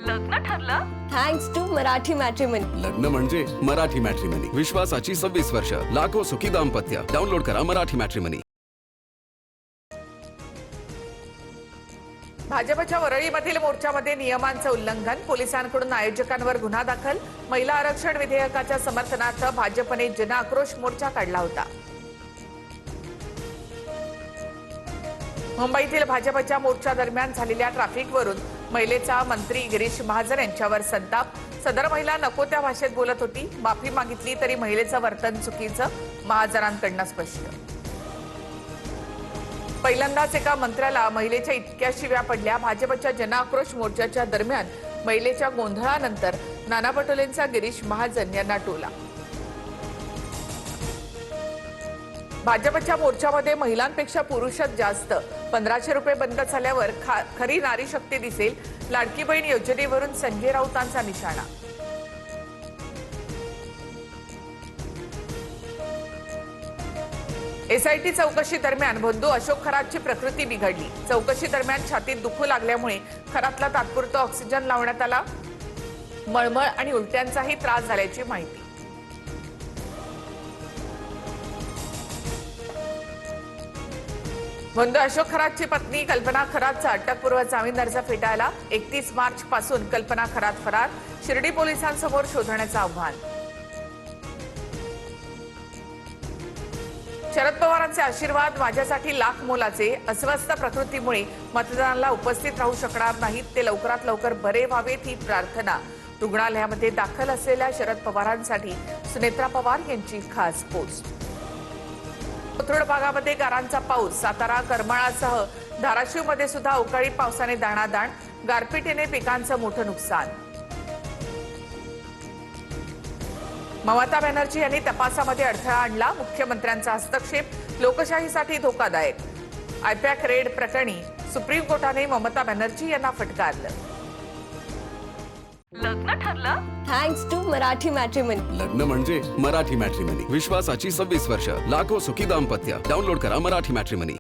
लग्न ठरलं? Thanks to Marathi matrimony. लग्न म्हणजे मराठी मॅट्रिमनी. विश्वासाची 26 वर्ष. लाखो सुखी दाम्पत्य. डाउनलोड करा मराठी मॅट्रिमनी. भाजपच्या वरळीमधील मोर्चामध्ये नियमांचं उल्लंघन, पोलिसांकडून आयोजकांवर गुन्हा दाखल. महिला आरक्षण विधेयकाच्या समर्थनार्थ भाजपने जनआक्रोश मोर्चा काढला होता. मुंबईतील भाजपच्या मोर्चा दरम्यान झालेल्या ट्रॅफिकवरून महिलेचा मंत्री गिरीश महाजन यांच्यावर संताप. सदर महिला नको त्या भाषेत बोलत होती. माफी मागितली तरी महिलेचं वर्तन चुकीचं, महाजनांकडनं स्पष्ट. पहिल्यांदाच एका मंत्र्याला महिलेच्या इतक्या शिव्या पडल्या. भाजपच्या जनआक्रोश मोर्चाच्या दरम्यान महिलेच्या गोंधळानंतर नाना पटोलेंचा गिरीश महाजन यांना टोला. भाजपच्या मोर्चामध्ये महिलांपेक्षा पुरुषच जास्त. 1500 रुपये बंद झाल्यावर खरी नारी शक्ती दिसेल. लाडकी बहीण योजनेवरून संजय राऊतांचा निशाणा. एसआयटी चौकशी दरम्यान बंधू अशोक खरातची प्रकृती बिघडली. चौकशी दरम्यान छातीत दुखू लागल्यामुळे खरातला तात्पुरता ऑक्सिजन लावण्यात आला. मळमळ आणि उलट्यांचाही त्रास झाल्याची माहिती. बंधू अशोक खरातची पत्नी कल्पना खरातचा अटकपूर्व जामीन अर्ज फेटाळला. 31 मार्च पासून कल्पना खरात फरार. शिर्डी पोलिसांसमोर शोधण्याचं आव्हान. शरद पवारांचे आशीर्वाद माझ्यासाठी लाख मोलाचे. अस्वस्थ प्रकृतीमुळे मतदानाला उपस्थित राहू शकणार नाहीत. ते लवकरात लवकर बरे व्हावेत ही प्रार्थना. रुग्णालयामध्ये दाखल असलेल्या शरद पवारांसाठी सुनेत्रा पवार यांची खास पोस्ट. कोथरूड भागामध्ये गारांचा पाऊस. सातारा करमाळासह धाराशिवमध्ये सुद्धा अवकाळी पावसाने दाणादाण. गारपिटीने पिकांचं मोठं नुकसान. ममता बॅनर्जी यांनी तपासामध्ये अडथळा आणला. मुख्यमंत्र्यांचा हस्तक्षेप लोकशाहीसाठी धोकादायक. आयपॅक रेड प्रकरणी सुप्रीम कोर्टाने ममता बॅनर्जी यांना फटकारलं. लग्न ठरलं? Thanks to Marathi matrimony. लग्न म्हणजे मराठी मॅट्रिमनी. विश्वासाची 26 वर्ष. लाखो सुखी दाम्पत्य. डाउनलोड करा मराठी मॅट्रिमनी.